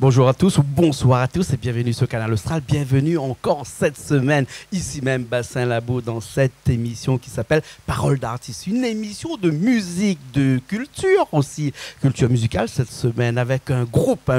Bonjour à tous ou bonsoir à tous et bienvenue sur Canal Austral. Bienvenue encore cette semaine, ici même Bassin Labo, dans cette émission qui s'appelle Paroles d'artistes. Une émission de musique, de culture aussi, culture musicale cette semaine avec une troupe,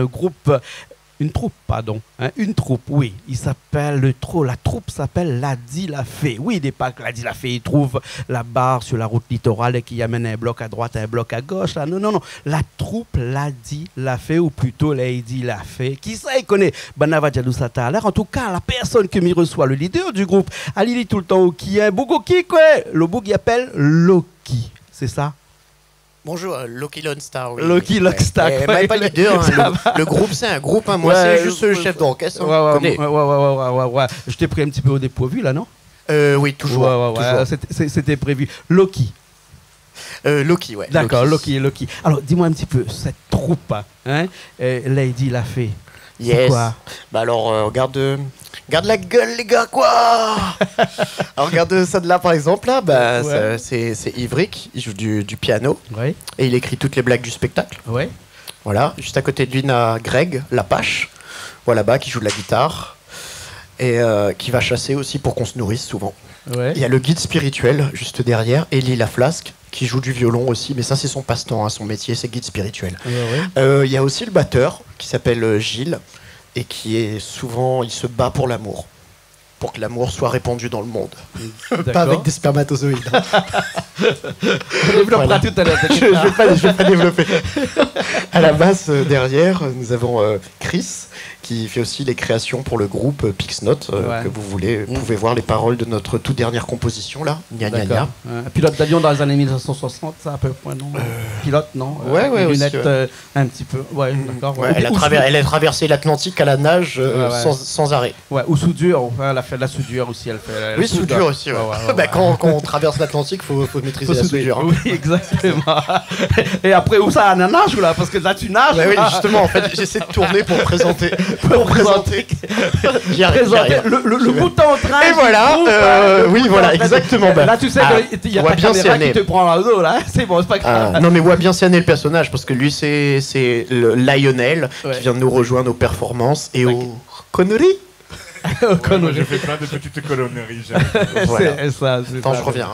une troupe, oui. Il s'appelle la troupe s'appelle Ladi La Fée. Oui, il n'est pas que Ladi La Fée, il trouve la barre sur la route littorale et qui amène un bloc à droite, un bloc à gauche. Là. Non, non, non. La troupe Ladi La Fée, ou plutôt Lady La Fée. Qui ça, il connaît Banava Djadoussata à l'air. En tout cas, la personne que m'y reçoit, le leader du groupe, Alili tout le temps, qui est un Bougoki, quoi. Le Boug, il appelle Loki. C'est ça? Bonjour, Loki Lone Star. Oui. Loki Lone Star. Même pas les deux. Le groupe, c'est un groupe. Moi, c'est juste le chef d'orchestre. Ouais. Je t'ai pris un petit peu au dépourvu, là, non? Oui, toujours. toujours. C'était prévu. Loki. Loki, ouais. D'accord, Loki. Alors, dis-moi un petit peu, cette troupe, Lady La Fée. Yes. Quoi? Bah alors, regarde la gueule, les gars, quoi. Alors, regarde ça de là, par exemple. Là, bah, ouais. C'est Ivric, il joue du piano. Ouais. Et il écrit toutes les blagues du spectacle. Ouais. Voilà. Juste à côté de lui, on a Greg, Lapache, voilà, là-bas, qui joue de la guitare. Et qui va chasser aussi pour qu'on se nourrisse souvent. Ouais. Il y a le guide spirituel, juste derrière, Élie Laflasque, qui joue du violon aussi, mais ça c'est son passe-temps, son métier, c'est guide spirituel. Il y a aussi le batteur qui s'appelle Gilles et qui est souvent, il se bat pour l'amour, pour que l'amour soit répandu dans le monde. Pas avec des spermatozoïdes. On développera tout à l'heure. Je vais pas développer. À la basse derrière, nous avons Chris qui fait aussi les créations pour le groupe Pixnote que vous voulez. Vous pouvez voir les paroles de notre toute dernière composition là. Gna gna gna. Pilote d'avion dans les années 1960, ça à peu près, non? Pilote, non? Ouais, lunettes aussi, un petit peu. Ouais, d'accord. Ouais, elle a traversé l'Atlantique à la nage sans arrêt. Ouais, ou soudure. Elle a fait de la soudure aussi. Elle fait oui, soudure aussi. Ouais. Quand on traverse l'Atlantique, faut maîtriser la soudure. Oui, exactement. Et après, où ça, on nage ou là? Parce que là, tu nages. Bah oui, justement, en fait, j'essaie de tourner pour présenter. J'y arrive. Le bout en train. Et voilà. Oui, voilà, exactement. Là, tu sais qu'il y a ta caméra qui te prend dans le dos, là. C'est bon, c'est pas grave. Non, mais vois bien cerner le personnage, parce que lui, c'est le Lionel qui vient de nous rejoindre aux performances et aux conneries. J'ai fait plein de petites colonneries. Voilà. C'est ça. Attends, je reviens.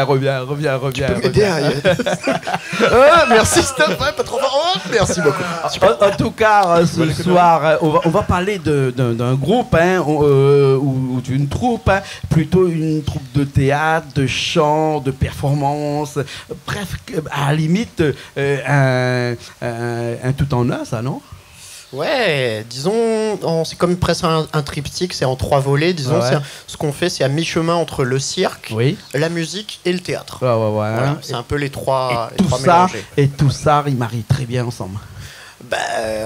Reviens. Tu peux m'aider merci, stop. Pas trop fort. Merci beaucoup. En tout cas, ce soir, on va parler d'un groupe ou d'une troupe, plutôt une troupe de théâtre, de chant, de performance, bref, à la limite, un tout en un, ça, non? Ouais, disons, c'est comme presque un triptyque, c'est en 3 volets. Disons, ce qu'on fait, c'est à mi-chemin entre le cirque, la musique et le théâtre. Voilà, c'est un peu les trois mélangés. Et tout ça, ils marient très bien ensemble. Bah,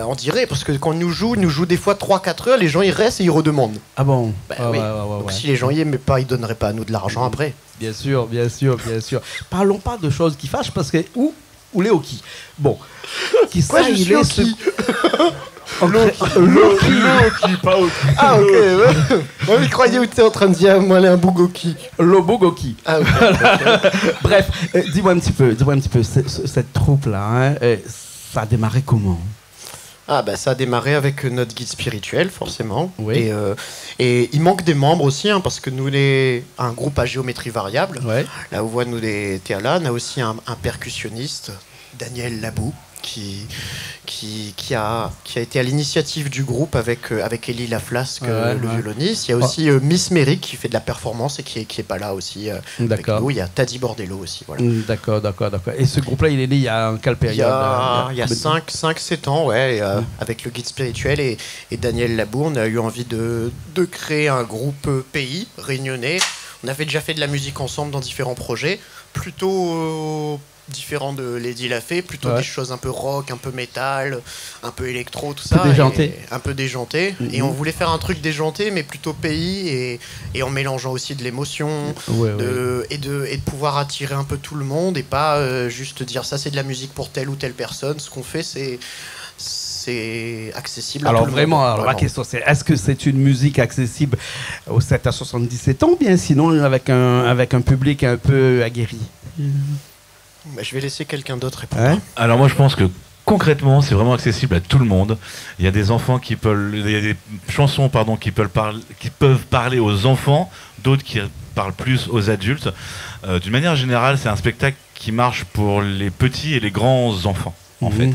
on dirait, parce que quand ils nous jouent des fois 3-4 heures, les gens ils restent et ils redemandent. Ah bon? Oui. Donc si les gens y aimaient pas, ils donneraient pas à nous de l'argent après. Bien sûr. Parlons pas de choses qui fâchent, parce que... Ou Léoki. Bon. Qui ça, il est ce... Loki, pas Oki. Ah, ok. Moi, je croyais que tu étais en train de dire, moi, un Bougoki. Le Bougoki. Ah, okay. Bref, dis-moi un petit peu, cette troupe-là, ça a démarré comment? Ah, bah, ça a démarré avec notre guide spirituel, forcément. Oui. Et il manque des membres aussi, parce que nous, un groupe à géométrie variable. Ouais. Là, où voit nous les là, on a aussi un percussionniste, Daniel Labou, qui a été à l'initiative du groupe avec Élie Laflasque, le violoniste. Il y a aussi Miss Merrick qui fait de la performance et qui est pas là aussi. D'accord. Il y a Taddy Bordello aussi. Voilà. D'accord. Et ce groupe-là, il est né il y a quelle période? Il y a 5-7 ans, avec le guide spirituel et Daniel Labou, on a eu envie de créer un groupe pays réunionnais. On avait déjà fait de la musique ensemble dans différents projets, plutôt... différent de Lady La Fée, plutôt des choses un peu rock, un peu métal, un peu électro, tout ça. Un peu déjanté. Et on voulait faire un truc déjanté, mais plutôt pays, et en mélangeant aussi de l'émotion, et de pouvoir attirer un peu tout le monde, et pas juste dire ça c'est de la musique pour telle ou telle personne. Ce qu'on fait, c'est accessible à tout le monde. Alors la question c'est, est-ce que c'est une musique accessible aux 7 à 77 ans, bien sinon avec un public un peu aguerri? Bah, je vais laisser quelqu'un d'autre répondre. Alors moi je pense que concrètement, c'est vraiment accessible à tout le monde. Il y a des enfants il y a des chansons qui peuvent parler aux enfants, d'autres qui parlent plus aux adultes. D'une manière générale, c'est un spectacle qui marche pour les petits et les grands enfants, en fait.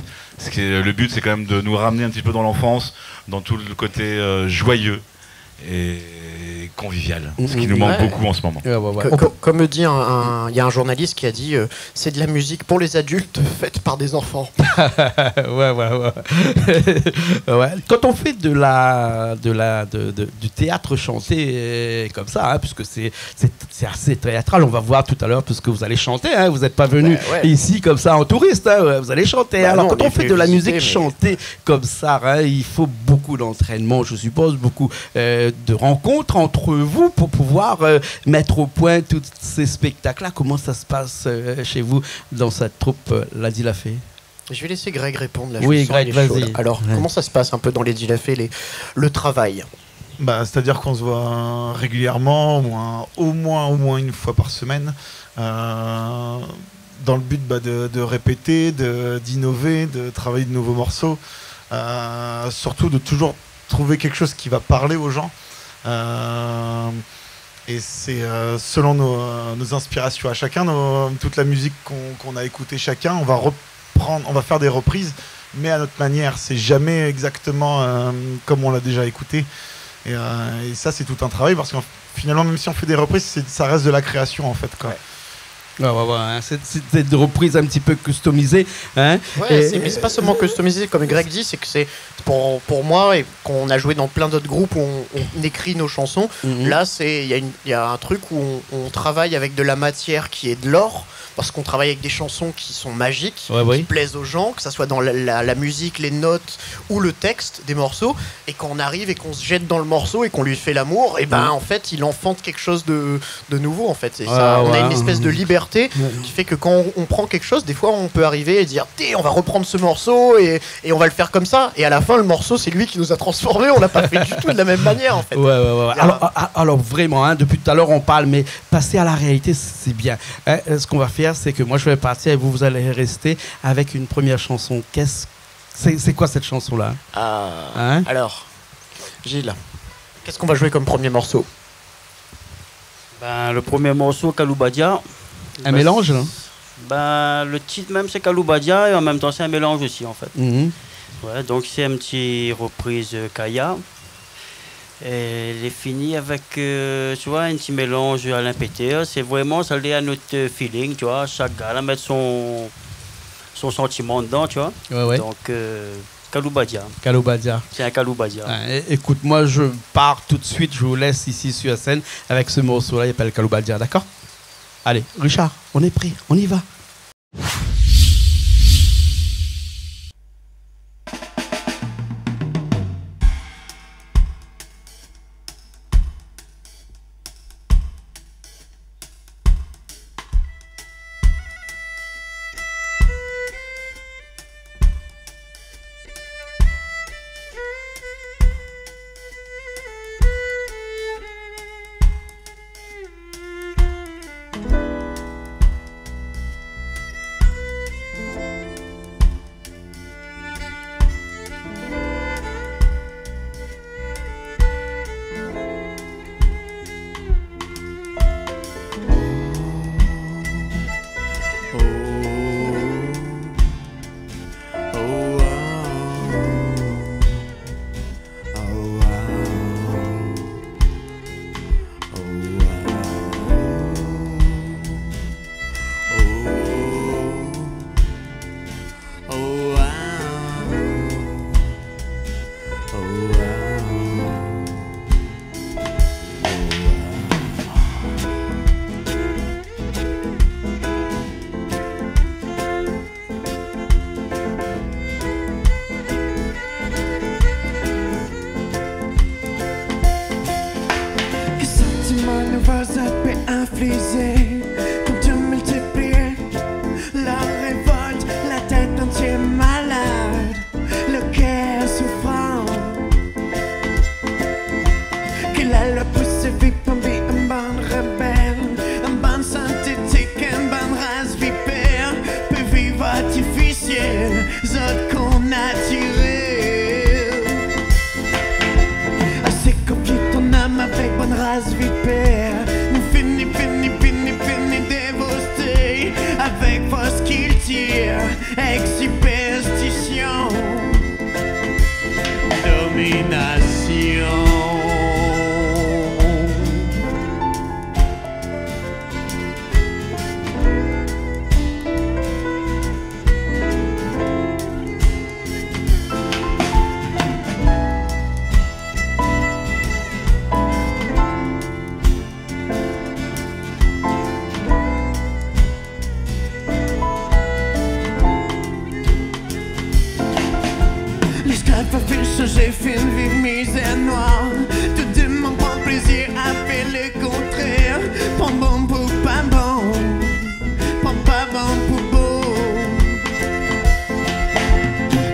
Le but, c'est quand même de nous ramener un petit peu dans l'enfance, dans tout le côté joyeux et convivial, ce qui nous manque beaucoup en ce moment. Comme dit il y a un journaliste qui a dit c'est de la musique pour les adultes faite par des enfants. Ouais. Quand on fait du théâtre chanté comme ça, puisque c'est assez théâtral, on va voir tout à l'heure tout ce que vous allez chanter. Vous n'êtes pas venu ici comme ça en touriste, vous allez chanter. Alors quand on fait de la musique chantée comme ça, il faut beaucoup d'entraînement, je suppose, beaucoup de rencontres entre vous pour pouvoir mettre au point tous ces spectacles-là. Comment ça se passe chez vous dans cette troupe Lady La Fée? Je vais laisser Greg répondre. Là, oui, Greg, vas-y. Alors, comment ça se passe un peu dans Lady La Fée, le travail? C'est-à-dire qu'on se voit régulièrement, au moins une fois par semaine, dans le but de répéter, d'innover, de travailler de nouveaux morceaux, surtout de toujours trouver quelque chose qui va parler aux gens. Et c'est selon nos inspirations à chacun, toute la musique qu'on a écoutée chacun, on va faire des reprises, mais à notre manière. C'est jamais exactement comme on l'a déjà écouté. Et ça, c'est tout un travail, parce que finalement, même si on fait des reprises, ça reste de la création en fait, quoi. C'est des reprises un petit peu customisées. Mais c'est pas seulement customisé, comme Greg dit, c'est que c'est pour moi, et qu'on a joué dans plein d'autres groupes où on écrit nos chansons. Là, il y a un truc où on travaille avec de la matière qui est de l'or, parce qu'on travaille avec des chansons qui sont magiques, qui plaisent aux gens, que ça soit dans la musique, les notes ou le texte des morceaux. Et quand on arrive et qu'on se jette dans le morceau et qu'on lui fait l'amour, et en fait, il enfante quelque chose de nouveau, en fait. Et ça, on a une espèce de liberté qui fait que quand on prend quelque chose, des fois on peut arriver et dire on va reprendre ce morceau et on va le faire comme ça, et à la fin le morceau c'est lui qui nous a transformés, on l'a pas fait du tout de la même manière en fait. Alors vraiment, depuis tout à l'heure on parle, mais passer à la réalité c'est bien. Ce qu'on va faire, c'est que moi je vais partir et vous allez rester avec une première chanson. C'est quoi cette chanson là? Alors Gilles, qu'est-ce qu'on va jouer comme premier morceau? Le premier morceau, Kaloubadia. Un mélange, non? Le titre même c'est Kaloubadia, et en même temps c'est un mélange aussi en fait. Donc c'est une petite reprise Kaya. Et elle est finie avec tu vois, un petit mélange Alain Péter. C'est vraiment, ça l'est à notre feeling, tu vois. Chaque gars va mettre son sentiment dedans, tu vois. Donc Kaloubadia. C'est un Kaloubadia. Écoute, moi je pars tout de suite, je vous laisse ici sur la scène avec ce morceau-là, il s'appelle Kaloubadia, d'accord? Allez, Richard, on est prêt, on y va. Quand tu multiplies la révolte, la tête entière malade, le cœur souffrant, qu'il a le poussé vite pour vivre un bande rebelle, un bande synthétique, un bande race vipère, peu vivre artificiel, zot race vipère nous finit dévasté avec vos qu'ils tirent, ex-superstition, domination. J'ai fait une vie misère noire. Tout de mon grand plaisir a fait le contraire. Pom bon pou pas bon, pom pas bon pou beau.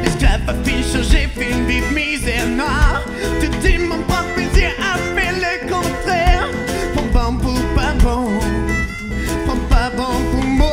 L'esclave affiche, j'ai fait une vie misère noire. Tout de mon grand plaisir a fait le contraire. Pom bon pou pas bon, pom pas bon pou moi.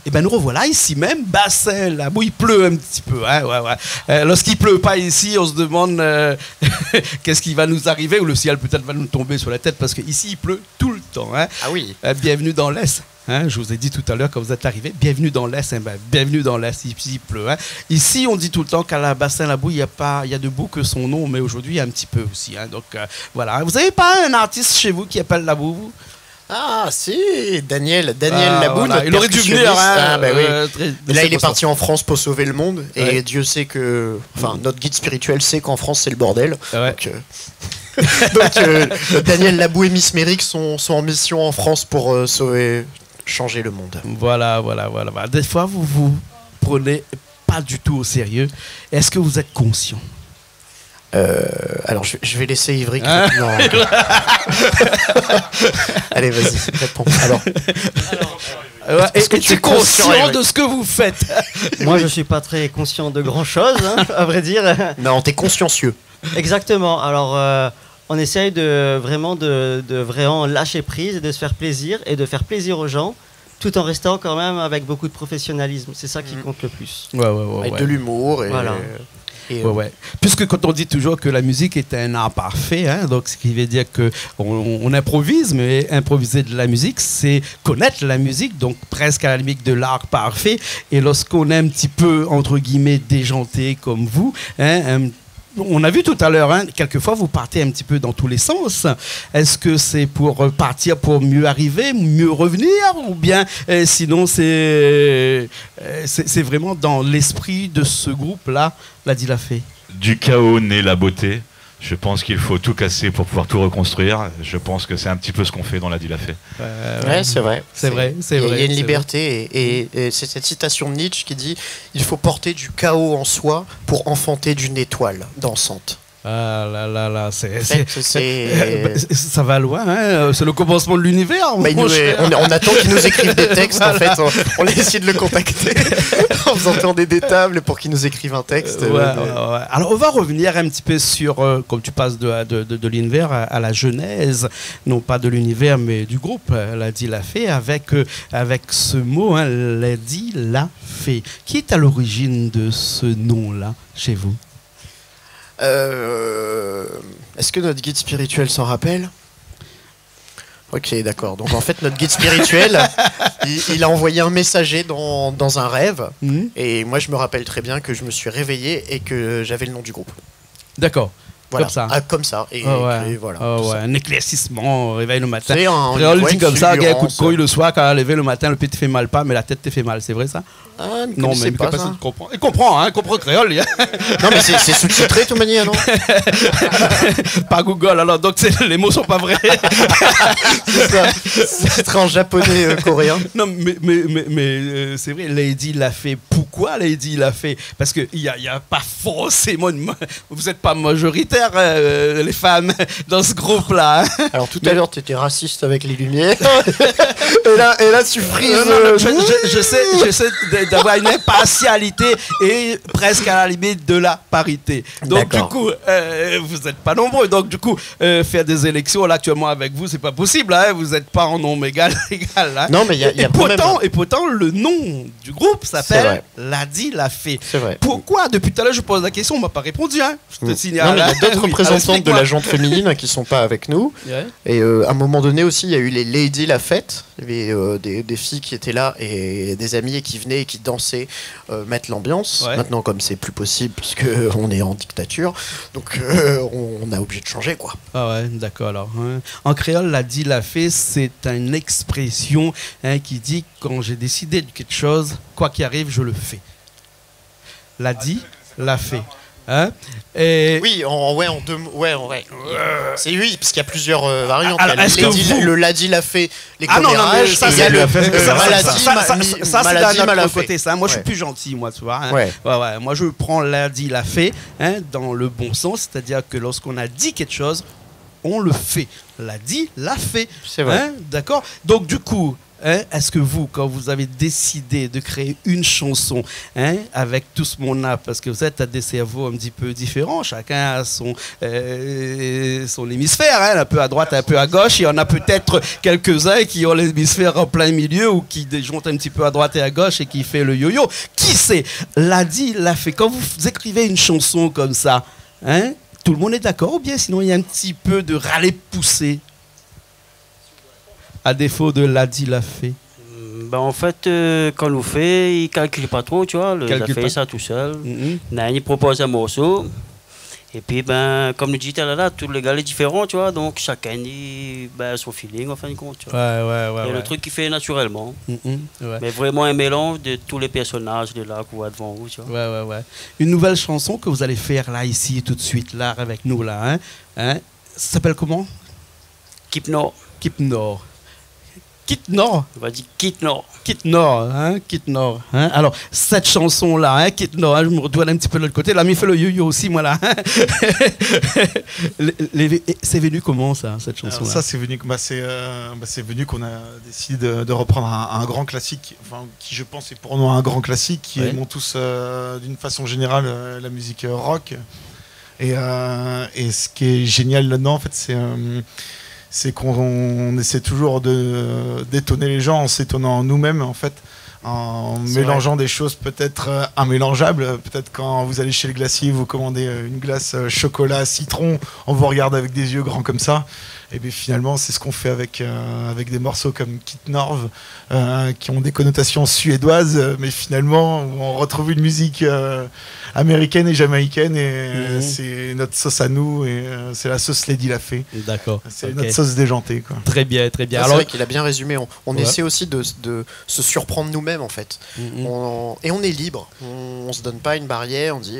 Et ben nous revoilà ici même, Bassin, là où il pleut un petit peu. Hein, lorsqu'il pleut pas ici, on se demande qu'est-ce qui va nous arriver, ou le ciel peut-être va nous tomber sur la tête, parce qu'ici il pleut tout le temps. Hein. Ah oui. Bienvenue dans l'Est. Hein, je vous ai dit tout à l'heure quand vous êtes arrivés, bienvenue dans l'Est, bienvenue dans l'Est, il pleut. Hein. Ici, on dit tout le temps qu'à la Bassin-Labou, il y a debout que son nom, mais aujourd'hui, il y a un petit peu aussi. Hein. Donc voilà, vous n'avez pas un artiste chez vous qui appelle Labou, vous? Ah si, Daniel Labou, voilà. Il aurait dû venir. Hein, oui. Là, il est parti en France pour sauver le monde, et Dieu sait que, notre guide spirituel sait qu'en France c'est le bordel. Ouais. Donc Daniel Labou et Miss Méric sont en mission en France pour changer le monde. Voilà. Des fois, vous prenez pas du tout au sérieux. Est-ce que vous êtes conscient? Alors je vais laisser Ivry. Non. Allez, vas-y, réponds. Alors, est-ce que tu es conscient de ce que vous faites? Moi, je suis pas très conscient de grand-chose, hein, à vrai dire. Non, t'es consciencieux. Exactement. Alors, on essaye de vraiment lâcher prise et de se faire plaisir et de faire plaisir aux gens, tout en restant quand même avec beaucoup de professionnalisme. C'est ça qui compte le plus. Avec de l'humour. Voilà. Puisque quand on dit toujours que la musique est un art parfait, hein, donc ce qui veut dire qu'on improvise, mais improviser de la musique, c'est connaître la musique, donc presque à la limite de l'art parfait. Et lorsqu'on est un petit peu, entre guillemets, déjanté comme vous, hein, on a vu tout à l'heure, hein, quelquefois vous partez un petit peu dans tous les sens. Est-ce que c'est pour partir pour mieux arriver, mieux revenir, ou bien sinon c'est vraiment dans l'esprit de ce groupe-là, Ladi La Fée? Du chaos naît la beauté. Je pense qu'il faut tout casser pour pouvoir tout reconstruire. Je pense que c'est un petit peu ce qu'on fait dans Ladi La Fée. Ouais, c'est vrai. C'est vrai. Il y a une liberté et c'est cette citation de Nietzsche qui dit « Il faut porter du chaos en soi pour enfanter d'une étoile dansante ». Ah là, ça va loin, hein, c'est le commencement de l'univers. On attend qu'il nous écrive des textes, en fait. On a essayé de le contacter en faisant tourner des tables pour qu'il nous écrive un texte. Alors, on va revenir un petit peu sur, comme tu passes de l'univers à la genèse, non pas de l'univers, mais du groupe, Ladi La Fée, avec ce mot, hein, Ladi La Fée. Qui est à l'origine de ce nom-là, chez vous? Est-ce que notre guide spirituel s'en rappelle? Ok, d'accord. Donc en fait, notre guide spirituel, il a envoyé un messager dans un rêve. Et moi, je me rappelle très bien que je me suis réveillé et que j'avais le nom du groupe. D'accord. Voilà. Comme ça. Comme ça. Et voilà. Un éclaircissement, réveil le matin. On le dit comme ça, il y a un coup de couille le soir, quand levé le matin, le pied te fait mal pas, mais la tête te fait mal. C'est vrai ça? Non, mais pas ça. Il comprend créole. Non, mais c'est sous-titré de toute manière, non? Pas Google, alors donc les mots sont pas vrais. C'est ça. C'est en japonais coréen. Non, mais c'est vrai, Ladi La Fée. Pourquoi Ladi La Fée? Parce qu'il n'y a pas forcément. Vous n'êtes pas majoritaire, les femmes, dans ce groupe-là. Hein. Alors tout à l'heure, tu étais raciste avec les lumières. et là, tu frises. J'essaie d'avoir une impartialité et presque à la limite de la parité. Donc du coup, vous n'êtes pas nombreux. Donc du coup, faire des élections là actuellement avec vous, c'est pas possible. Hein. Vous n'êtes pas en nombre égal. Hein. Non, mais il y a et pourtant, le nom du groupe s'appelle Ladi La Fée. C'est vrai. Pourquoi? Depuis tout à l'heure, je pose la question, on m'a pas répondu. Hein. Je te signale. Non, mais il y a d'autres représentantes de la gente féminine qui sont pas avec nous. Ouais. Et à un moment donné aussi, il y a eu les Lady La Fête. Il y avait des filles qui étaient là et des amis qui venaient et qui dansaient, mettre l'ambiance. Ouais. Maintenant, comme c'est plus possible puisque on est en dictature, donc on a obligé de changer, quoi. Ah ouais, d'accord. Alors, hein. En créole, Ladi La Fée, c'est une expression, hein, qui dit quand j'ai décidé de quelque chose, quoi qu'il arrive, je le fais. Ladi La Fée. Hein? Et... Oui, en deux mots. Ouais. C'est oui, parce qu'il y a plusieurs variantes. Alors, le Ladi La Fée, les commérages, ça, c'est le maladie, mal côté. Ça, moi, je suis plus gentil, moi, tu vois. Hein? Ouais. Moi, je prends Ladi La Fée, hein, dans le bon sens, c'est-à-dire que lorsqu'on a dit quelque chose, on le fait. Ladi La Fée. C'est vrai. Hein? D'accord. Donc, du coup. Hein, est-ce que vous, quand vous avez décidé de créer une chanson, hein, avec tout ce monde-là, parce que vous êtes à des cerveaux un petit peu différents, chacun a son hémisphère, hein, un peu à droite, un peu à gauche, il y en a peut-être quelques-uns qui ont l'hémisphère en plein milieu ou qui déjontent un petit peu à droite et à gauche et qui fait le yo-yo. Qui sait? Ladi La Fée. Quand vous écrivez une chanson comme ça, hein, tout le monde est d'accord ou bien sinon il y a un petit peu de râler poussé? À défaut de Ladi La Fée. Ben, en fait, quand on fait, il ne calcule pas trop, tu vois. Il a fait ça tout seul. Il propose un morceau. Et puis, ben, comme le dit là, tout le gars est différent, tu vois. Donc, chacun dit son feeling, en fin de compte. Tu vois. Ouais. Le truc qu'il fait naturellement. Ouais. Mais vraiment un mélange de tous les personnages de là qu'on voit devant vous, tu vois. Ouais. Une nouvelle chanson que vous allez faire là, ici, tout de suite, là, avec nous, là. Ça s'appelle comment? Kip Nord. Kip Nord. Kit Nord. On va dire Kit Nord. Kit Nord, Kit Nord. Alors, cette chanson-là, Kit Nord, je me retourne un petit peu de l'autre côté. Là, il fait le yo-yo aussi, moi, là. C'est venu comment, ça, cette chanson-là? Ça, c'est venu qu'on a décidé de reprendre un grand classique, qui, je pense, est pour nous un grand classique, qui aimons tous, d'une façon générale, la musique rock. Et ce qui est génial là-dedans, en fait, c'est qu'on essaie toujours d'étonner les gens en s'étonnant nous-mêmes, en fait, en mélangeant des choses peut-être immélangeables. Peut-être quand vous allez chez le glacier, vous commandez une glace chocolat citron, on vous regarde avec des yeux grands comme ça. Et bien finalement, c'est ce qu'on fait avec des morceaux comme Kit Norv, qui ont des connotations suédoises, mais finalement, on retrouve une musique américaine et jamaïcaine, et c'est notre sauce à nous, et c'est la sauce Lady Lafay. D'accord. C'est notre sauce déjantée, quoi. Très bien. C'est vrai qu'il a bien résumé. On essaie aussi de se surprendre nous-mêmes, en fait. Et on est libre. On se donne pas une barrière. On dit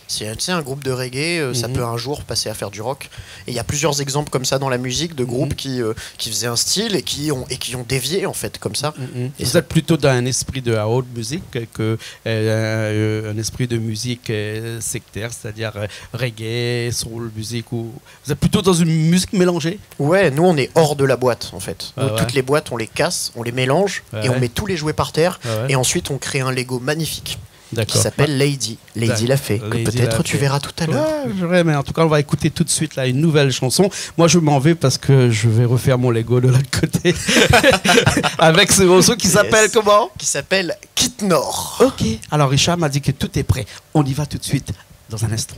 si c'est un groupe de reggae, ça peut un jour passer à faire du rock. Et il y a plusieurs exemples comme ça dans la musique de groupes qui faisaient un style et qui ont dévié, en fait, comme ça. Et vous êtes plutôt dans un esprit de house music que un esprit de musique sectaire, c'est-à-dire reggae, soul music, ou vous êtes plutôt dans une musique mélangée? Ouais, nous on est hors de la boîte, en fait. Toutes les boîtes, on les casse, on les mélange et on met tous les jouets par terre et ensuite on crée un Lego magnifique. Qui s'appelle Lady Lafay, que peut-être tu verras tout à l'heure. Ouais, mais en tout cas, on va écouter tout de suite là une nouvelle chanson. Moi, je m'en vais parce que je vais refaire mon Lego de l'autre côté avec ce morceau qui s'appelle comment? Qui s'appelle Kit Nord. Ok. Alors, Richard m'a dit que tout est prêt. On y va tout de suite dans un instant.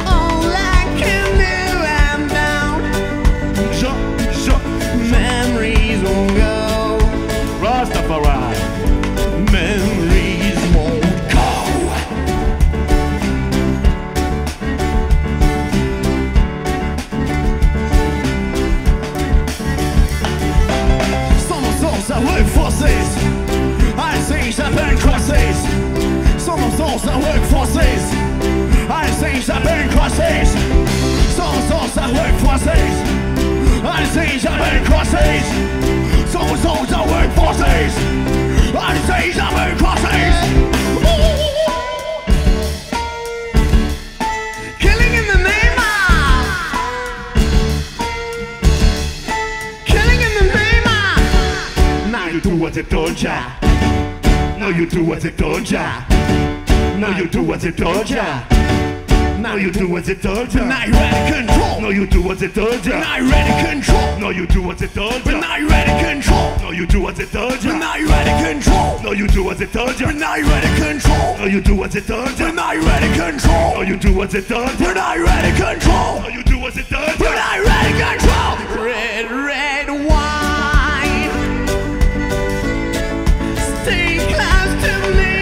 Oh crosses. So-and-so's are work forces. And these are work crosses. Killing in the name of. Killing in the name of. Now you do what they told ya. Now you do what they told ya. Now you do what they told ya. Now you do what they told ya. Now you're out of control. Now you do what they told ya. Now you're out of control. Now you do what they told ya. Now you're out of control. Now you do what they told ya. Now you're out of control. Now you do what they told ya. Now you're out of control. Now you do what they told ya. Now you're out of control. Now you do what they told ya. Now you're out of control. Now you do what they told ya. Now you're out of control. Red, red wine. Stay close to me.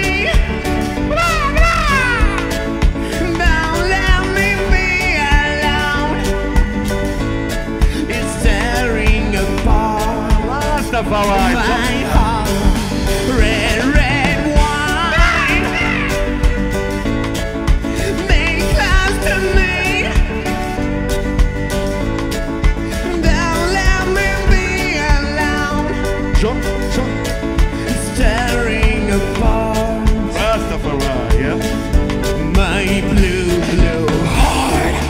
My heart, red, red wine. Make close to me. Don't let me be alone. Jump, jump. Staring apart. Rastafari, yeah. My blue, blue heart.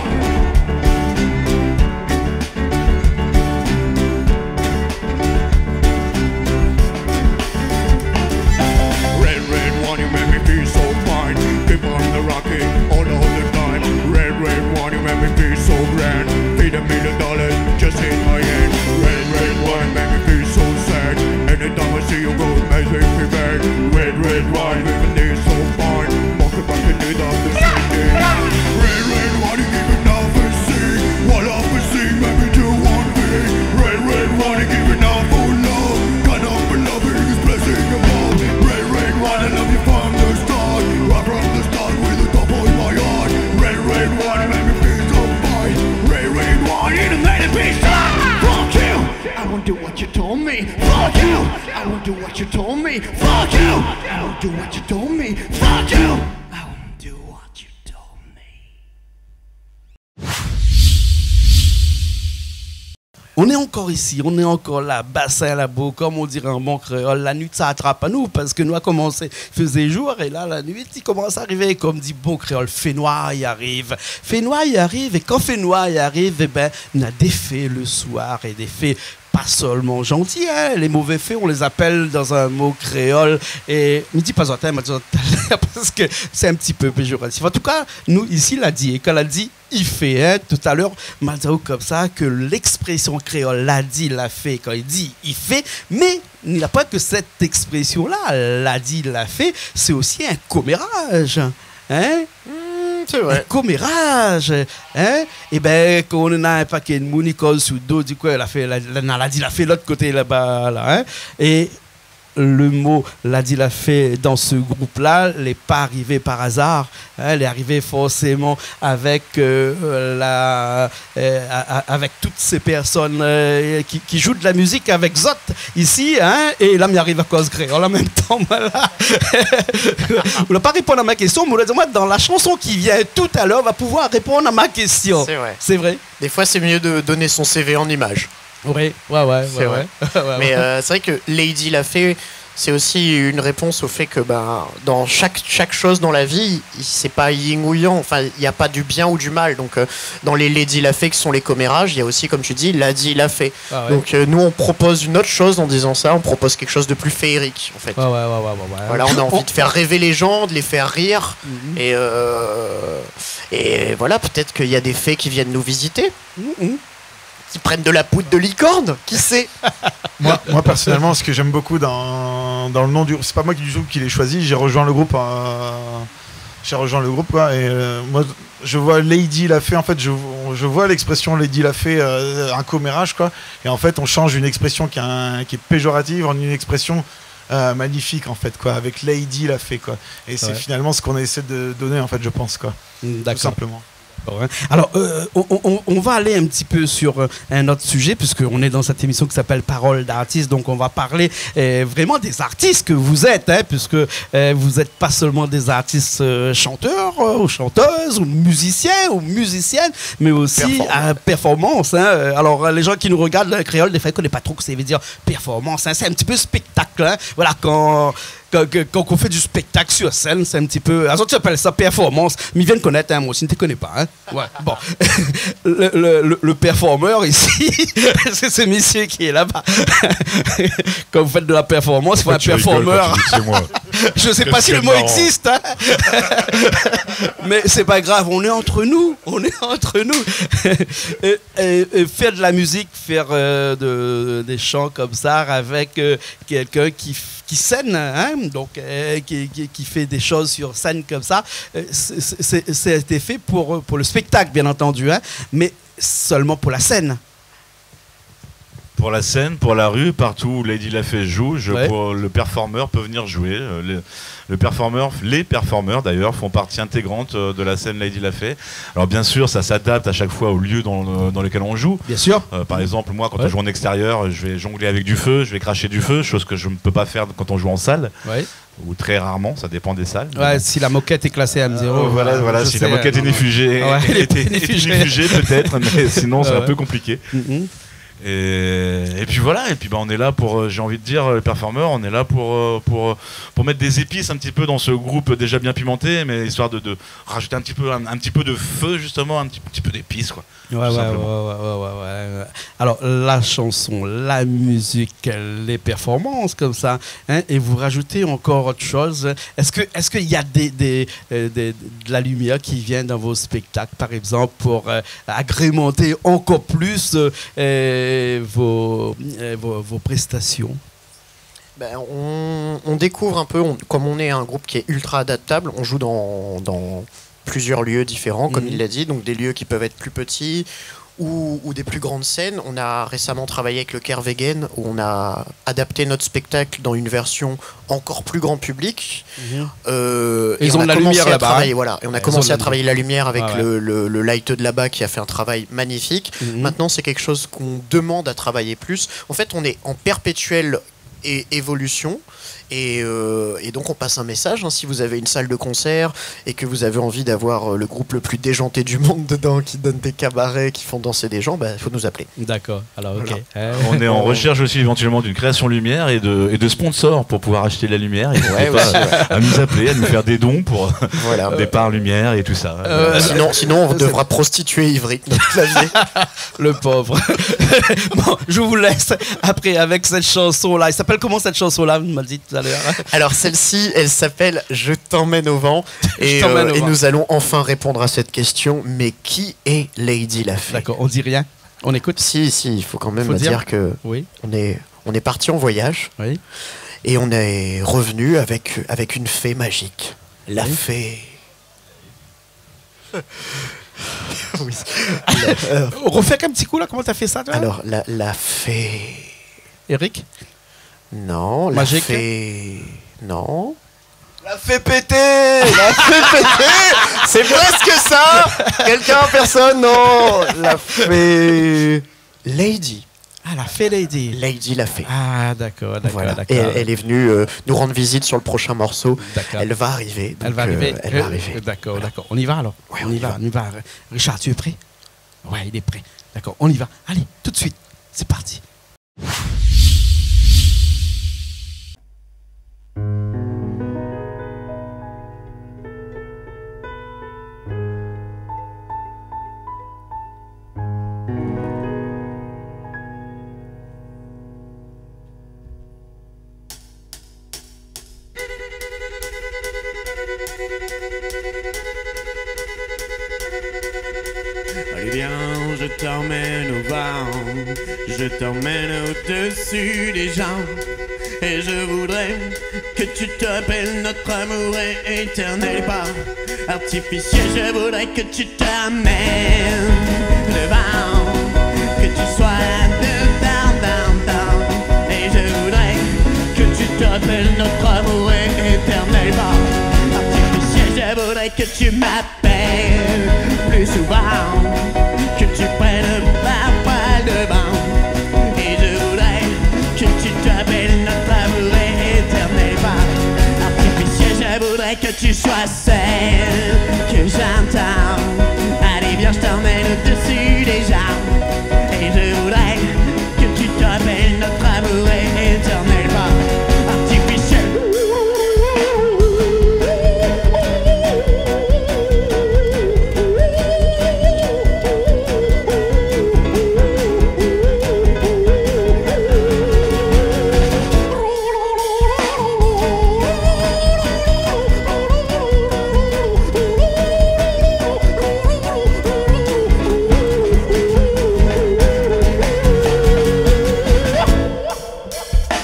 You make me feel so fine. Keep on the rocket all the time. Red, red wine, you make me feel so grand. Feed $1 million just in my hand. Red, red wine, make me feel so sad. Anytime I see you go, it makes me feel bad. Red, red wine, make me feel so fine. Walk it back and do the same thing. Red, red wine, you give it now for see. What up for see, make me do one thing. Red, red wine, you give it now for love. God up and loving is blessing above. Red, red wine, I love you from the start. Right from the start with the top of my heart. Red, red wine, make me feel so fine. Red, red wine, it made me stop. Fuck you! I won't do what you told me. Fuck you! I won't do what you told me. Fuck you! I won't do what you told me. Fuck you! I won't do what you told me. On est encore ici, on est encore là, bassin là-bas, comme on dirait en bon créole. La nuit, ça attrape à nous parce que nous a commencé, faisait jour, et là, la nuit, il commence à arriver, comme dit bon créole, fait noir, il arrive. Fait noir, il arrive, et quand fait noir, il arrive, eh ben, on a des faits le soir et des faits pas seulement gentils, hein. Les mauvais faits, on les appelle dans un mot créole. Et ne dis pas en terme, parce que c'est un petit peu péjoratif. En tout cas, nous, ici, l'a dit. Et quand elle a dit, il fait, hein, tout à l'heure, m'a dit comme ça, que l'expression créole l'a dit, l'a fait. Quand il dit, il fait. Mais il n'y a pas que cette expression-là, l'a dit, l'a fait. C'est aussi un commérage. Hein? C'est vrai. Un commérage, hein? Et ben, quand on a un paquet de mounicole sous le dos, du coup, elle a fait l'autre côté là-bas, là, hein? Et le mot l'a dit, l'a fait dans ce groupe-là, elle n'est pas arrivée par hasard, hein? Elle est arrivée forcément avec, avec toutes ces personnes qui jouent de la musique avec Zot ici, hein? Et là, m'y arrive à cause créole en même temps. Voilà. Vous n'avez pas répondu à ma question, mais moi, dans la chanson qui vient tout à l'heure, on va pouvoir répondre à ma question. C'est vrai. C'est vrai. Des fois, c'est mieux de donner son CV en image. Oui, ouais. C'est vrai. Mais c'est vrai que Lady l'a fait. C'est aussi une réponse au fait que dans chaque chose dans la vie, c'est pas yin ou yang. Enfin, il n'y a pas du bien ou du mal. Donc, dans les Lady l'a fait, qui sont les commérages, il y a aussi, comme tu dis, l'a dit, l'a fait. Ah ouais. Donc, nous, on propose une autre chose en disant ça. On propose quelque chose de plus féerique, en fait. Ouais. Voilà, on a envie de faire rêver les gens, de les faire rire. Et voilà, peut-être qu'il y a des fées qui viennent nous visiter. Qui prennent de la poudre de licorne, qui sait? moi personnellement, ce que j'aime beaucoup dans le nom du groupe, c'est pas moi du tout qui l'ai choisi, j'ai rejoint le groupe quoi, et moi je vois Lady l'a fait, en fait je vois l'expression Lady l'a fait, un commérage quoi, et en fait on change une expression qui est péjorative en une expression magnifique en fait quoi, avec Lady l'a fait quoi, et c'est finalement ce qu'on essaie de donner en fait, je pense quoi, tout simplement. Alors, on va aller un petit peu sur un autre sujet, puisqu'on est dans cette émission qui s'appelle Parole d'artistes. Donc, on va parler vraiment des artistes que vous êtes, hein, puisque vous n'êtes pas seulement des artistes chanteurs ou chanteuses, ou musiciens ou musiciennes, mais aussi performance. Hein. Alors, les gens qui nous regardent, le créole, des fois, ne connaissent pas trop ce que ça veut dire performance. Hein. C'est un petit peu spectacle. Hein. Voilà, quand on fait du spectacle sur scène, c'est un petit peu... Alors, tu appelles ça performance. Mais ils viennent connaître, hein, moi aussi, ne te connais pas. Hein. Ouais, bon. le performeur ici, c'est ce monsieur qui est là-bas. Quand vous faites de la performance, il faut un performeur. Je ne sais pas si le mot existe. Hein. Mais c'est pas grave, on est entre nous. On est entre nous. Et faire de la musique, faire des chants comme ça avec quelqu'un qui scène, hein, donc qui fait des choses sur scène comme ça, c'était fait pour le spectacle, bien entendu, hein, mais seulement pour la scène. Pour la scène, pour la rue, partout où Lady Lafay joue, le performeur peut venir jouer. Les performeurs d'ailleurs font partie intégrante de la scène Lady Lafay. Alors bien sûr, ça s'adapte à chaque fois au lieu dans lequel on joue. Bien sûr. Par exemple, moi, quand on joue en extérieur, je vais jongler avec du feu, je vais cracher du feu, chose que je ne peux pas faire quand on joue en salle. Ou très rarement, ça dépend des salles. Ouais, si la moquette est classée M0. Voilà, si la moquette est nifugée, nifugée peut-être, mais sinon c'est un peu compliqué. Et puis voilà, et puis on est là pour, j'ai envie de dire, les performeurs, on est là pour mettre des épices un petit peu dans ce groupe déjà bien pimenté, mais histoire de rajouter un petit peu de feu, justement, un petit peu d'épices, quoi. Ouais. Alors, la chanson, la musique, les performances, comme ça, hein, et vous rajoutez encore autre chose. Est-ce qu'il y a de la lumière qui vient dans vos spectacles, par exemple, pour agrémenter encore plus vos prestations? On découvre un peu, comme on est un groupe qui est ultra adaptable, on joue dans plusieurs lieux différents, comme il l'a dit, donc des lieux qui peuvent être plus petits ou des plus grandes scènes. On a récemment travaillé avec le Kervegen, où on a adapté notre spectacle dans une version encore plus grand public. Ils ont de la lumière là-bas. Voilà, et on a commencé à travailler la lumière avec le light de là-bas qui a fait un travail magnifique. Maintenant, c'est quelque chose qu'on demande à travailler plus. En fait, on est en perpétuelle évolution. Et donc on passe un message, hein, si vous avez une salle de concert et que vous avez envie d'avoir le groupe le plus déjanté du monde dedans, qui donne des cabarets, qui font danser des gens, il faut nous appeler. D'accord, alors ok. Voilà. On est en recherche aussi éventuellement d'une création lumière et de sponsors pour pouvoir acheter la lumière. À nous appeler, à nous faire des dons pour des parts lumière et tout ça. Sinon on devra prostituer Ivry, notre clavier. Le pauvre. Bon, je vous laisse après avec cette chanson-là. Il s'appelle comment cette chanson-là, vous m'avez dit tout à l'heure? Alors celle-ci, elle s'appelle Je t'emmène au vent. Et nous allons enfin répondre à cette question. Mais qui est Lady Lafay? D'accord, on dit rien. On écoute. Si, il faut quand même dire que on est parti en voyage. Oui. Et on est revenu avec une fée magique. La fée. Oui. Refais un petit coup là, comment t'as fait ça toi? Alors la fée. Eric? Non, magique. La fée. Non. La fée péter. La fée péter. C'est presque ça. Quelqu'un? Personne? Non. La fée. Lady. Ah, la fée Lady. Lady Lafay. Ah, d'accord. Voilà. Et elle est venue nous rendre visite sur le prochain morceau. Elle va arriver. Elle va arriver. D'accord. On y va alors. Ouais, on y va. Richard, tu es prêt? Ouais, il est prêt. D'accord, on y va. Allez, tout de suite. C'est parti. Allez viens, je t'emmène au vent, je t'emmène au-dessus des gens. Et je voudrais que tu t'appelles notre amour est éternel, pas artificiel. Je voudrais que tu t'amènes devant, que tu sois dedans. Et je voudrais que tu t'appelles notre amour est éternel, pas artificiel. Je voudrais voudrais que tu m'appelles plus souvent, que tu prennes ma poêle de bain. Et je voudrais que tu t'appelles notre amour éternel par artificiel. Je voudrais que tu sois celle que j'entends. Allez viens, je t'emmène au-dessus des jambes. Et je voudrais que tu t'appelles notre amour éternel par artificiel.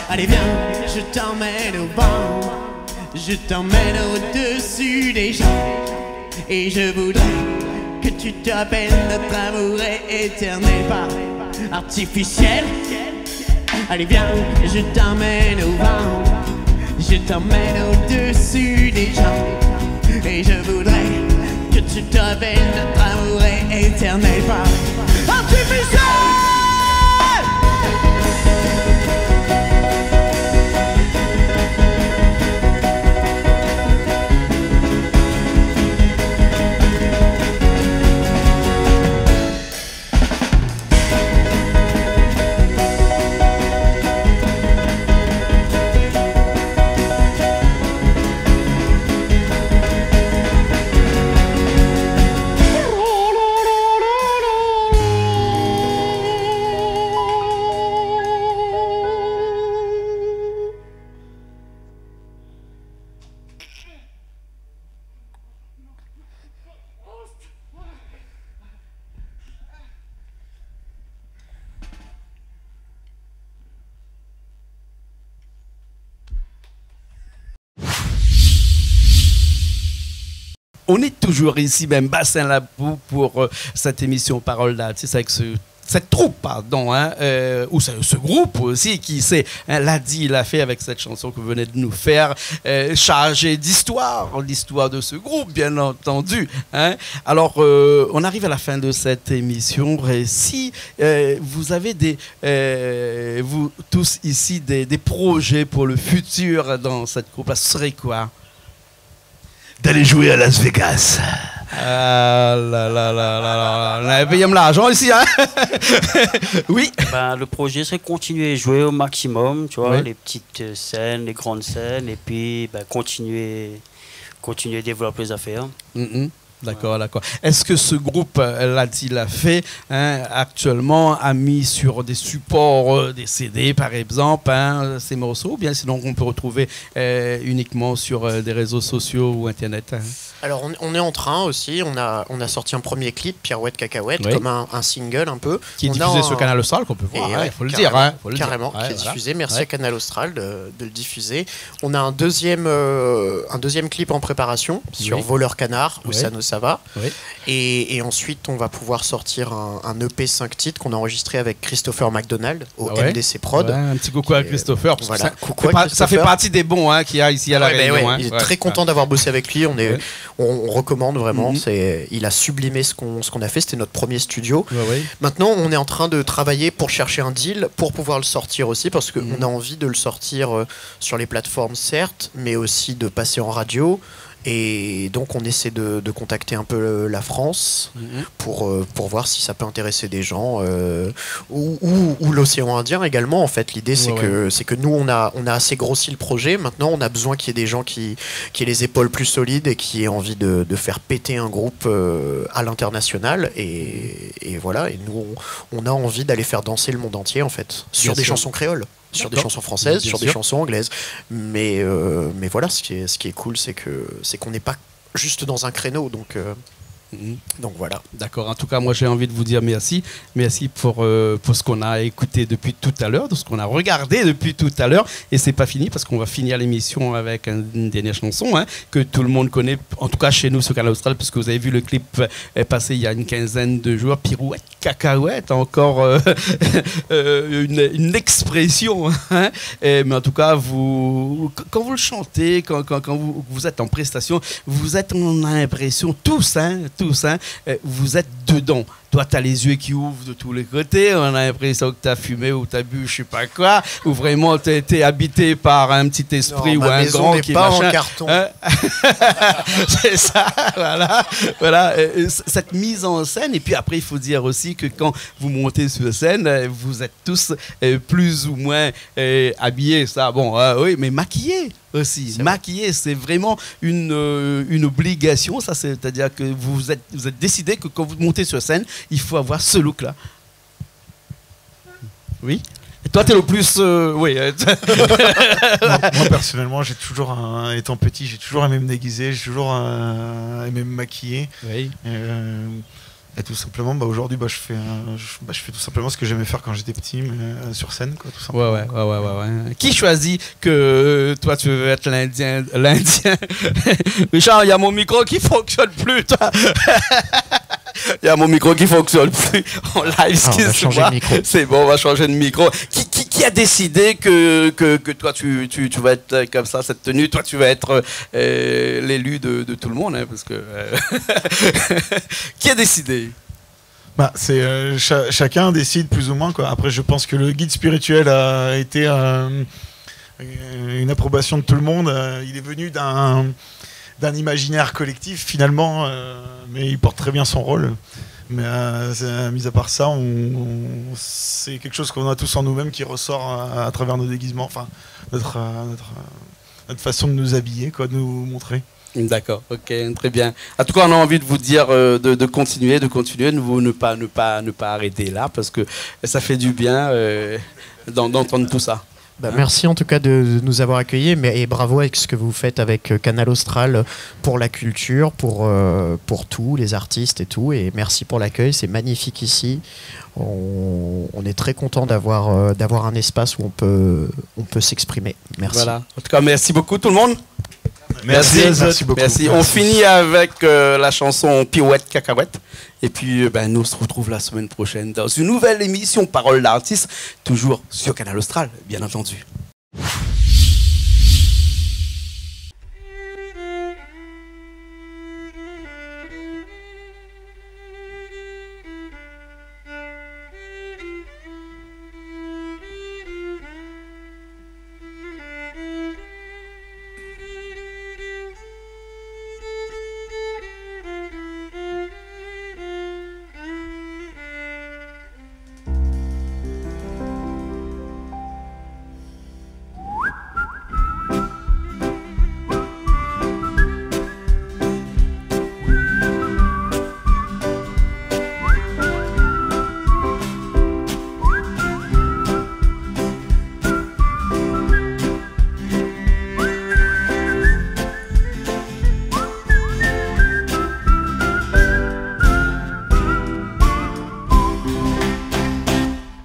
Allez viens, je t'emmène au vent, je t'emmène au-dessus des gens. Et je voudrais que tu t'appelles notre amour éternel par artificiel. Allez viens, je t'emmène au vent, je t'emmène au-dessus des gens. Et je voudrais que tu t'appelles notre amour éternel par artificiel. On est toujours ici, même Bassin Labou, pour cette émission Parole d'artiste avec cette troupe, pardon, hein, ou ce groupe aussi qui sait, hein, l'a dit, il l'a fait avec cette chanson que vous venez de nous faire, chargée d'histoire, l'histoire de ce groupe, bien entendu. Hein. Alors, on arrive à la fin de cette émission. Si vous avez vous tous ici, des projets pour le futur dans cette groupe, ce serait quoi? D'aller jouer à Las Vegas. Ah là là là là là, on a payé l'argent ici, hein. Oui. Ben, le projet serait continuer à jouer au maximum, tu vois, Oui. les petites scènes, les grandes scènes, et puis ben, continuer à développer les affaires. D'accord, d'accord. Est-ce que ce groupe, l'a fait, hein, actuellement, a mis sur des supports, des CD par exemple, hein, ces morceaux, ou bien sinon on peut retrouver uniquement sur des réseaux sociaux ou Internet, hein? Alors on est en train aussi, on a sorti un premier clip, Pirouette Cacahuète, Oui. comme un single un peu. Qui est On diffusé a sur Canal Austral, qu'on peut voir, il faut le dire. Hein, faut le dire. Carrément, Ouais, qui est voilà. diffusé. Merci Ouais. à Canal Austral de le diffuser. On a un deuxième clip en préparation sur Oui. Voleur Canard, où Oui. ça va. Oui. Et ensuite, on va pouvoir sortir un EP 5 titres qu'on a enregistré avec Christopher McDonald au Ouais. MDC Prod. Ouais, un petit coucou à Christopher. Parce Voilà, que coucou à ça Christopher. fait partie des bons, hein, qu'il y a ici à La Ouais, ben Réunion. ouais, Hein. il est Ouais. très content d'avoir bossé avec lui. Ouais. On recommande vraiment. Mhm. Il a sublimé ce qu'on a fait. C'était notre premier studio. Ouais, ouais. Maintenant, on est en train de travailler pour chercher un deal pour pouvoir le sortir aussi, parce qu'on Mhm. a envie de le sortir sur les plateformes, certes, mais aussi de passer en radio. Et donc, on essaie de contacter un peu la France Mhm. pour voir si ça peut intéresser des gens ou l'océan Indien également. En fait, l'idée c'est que nous on a assez grossi le projet. Maintenant, on a besoin qu'il y ait des gens qui aient les épaules plus solides et qui aient envie de faire péter un groupe à l'international. Et voilà. Et nous, on a envie d'aller faire danser le monde entier en fait sur des sûr. chansons créoles. Sur des D'accord. chansons françaises, Bien sur des sûr. chansons anglaises. Mais voilà, ce qui est cool, c'est qu'on n'est pas juste dans un créneau. Donc Donc voilà. D'accord. En tout cas, moi, j'ai envie de vous dire merci. Merci pour ce qu'on a écouté depuis tout à l'heure, de ce qu'on a regardé depuis tout à l'heure. Et c'est pas fini parce qu'on va finir l'émission avec une dernière chanson que tout le monde connaît, en tout cas chez nous sur Canal Austral, parce que vous avez vu le clip passé il y a une quinzaine de jours. Pirouette, cacahuète, encore une expression. Mais en tout cas, quand vous le chantez, quand vous êtes en prestation, on a l'impression tous, vous êtes dedans. Toi, tu as les yeux qui ouvrent de tous les côtés. On a l'impression que tu as fumé ou tu as bu, je sais pas quoi. Ou vraiment, tu as été habité par un petit esprit ou un grand qui est pas machin. en carton. C'est ça, voilà. Cette mise en scène. Et puis après, il faut dire aussi que quand vous montez sur scène, vous êtes tous plus ou moins habillés. Ça, oui, mais maquillés aussi. Maquillés, c'est vraiment une obligation. Ça, c'est-à-dire que vous êtes décidé que quand vous montez sur scène, il faut avoir ce look-là. Oui. Et toi, t'es le plus... oui. Moi, personnellement, j'ai toujours, étant petit, j'ai toujours aimé me déguiser, j'ai toujours aimé me maquiller. Oui. Et tout simplement, aujourd'hui, je fais tout simplement ce que j'aimais faire quand j'étais petit, mais sur scène, quoi, tout simplement. Ouais. Qui choisit que toi, tu veux être l'Indien? Richard, il y a mon micro qui fonctionne plus, toi. Il y a mon micro qui fonctionne plus en live. On va changer de micro. C'est bon, on va changer de micro. Qui a décidé que toi, tu vas être comme ça, cette tenue? Toi, tu vas être l'élu de tout le monde, parce que... Qui a décidé? C'est chacun décide plus ou moins, quoi. Après, je pense que le guide spirituel a été une approbation de tout le monde. Il est venu d'un imaginaire collectif finalement, mais il porte très bien son rôle. Mais mis à part ça, c'est quelque chose qu'on a tous en nous-mêmes qui ressort à travers nos déguisements, enfin notre façon de nous habiller, quoi, de nous montrer. D'accord, ok, très bien. En tout cas, on a envie de vous dire de continuer, ne pas arrêter là, parce que ça fait du bien d'entendre tout ça. Merci en tout cas de nous avoir accueillis, et bravo avec ce que vous faites avec Canal Austral pour la culture, pour tous les artistes et tout, et merci pour l'accueil, c'est magnifique ici. On est très content d'avoir un espace où on peut s'exprimer. Merci. Voilà. En tout cas, merci beaucoup tout le monde. Merci beaucoup. Merci. On finit avec la chanson Pirouette Cacahuète. Et puis, nous on se retrouve la semaine prochaine dans une nouvelle émission Parole d'artiste, toujours sur Canal Austral, bien entendu.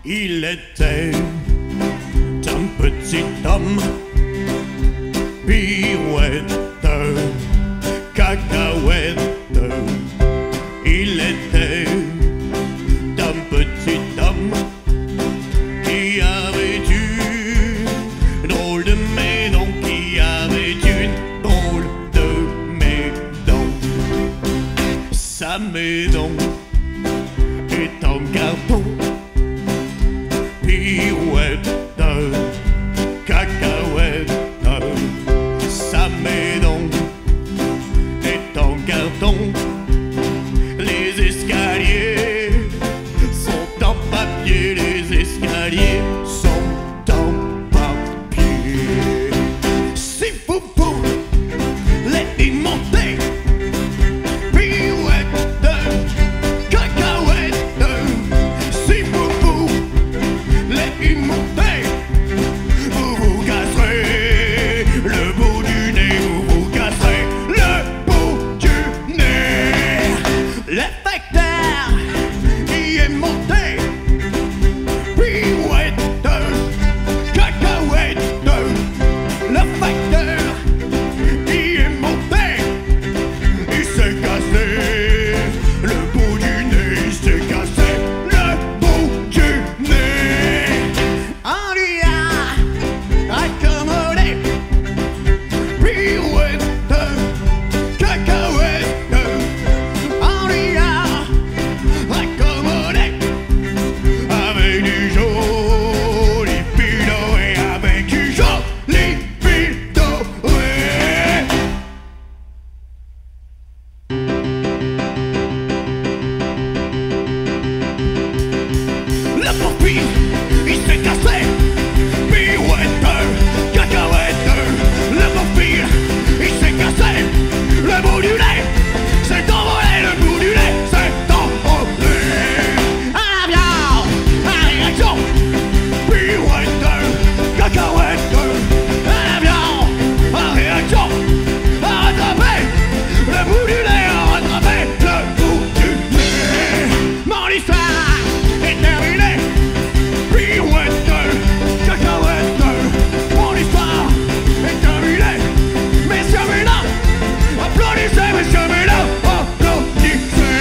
Il était un petit homme, pirouette, cacahuète. Il était un petit homme qui avait une drôle de maison, qui avait une drôle de maison. Sa maison est en carton. Pirouette, cacahuète, sa maison est en carton. Les escaliers sont en papier, les escaliers sont en papier. Si vous voulez y monter, pirouette, cacahuète, puis il s'est cassé. Pirouette, cacahuète, le beau fil, il s'est cassé. Le bout du nez, c'est envolé, le bout du nez, c'est envolé. À l'avion, à réaction. Pirouette, cacahuète, à l'avion, à réaction. À rattraper, le bout du nez, à rattraper, le bout du nez. Mon histoire est terminée. Pirouette, cacahuète, mon histoire est terminée. Messieurs, mesdames, applaudissez, messieurs, mesdames, applaudissez.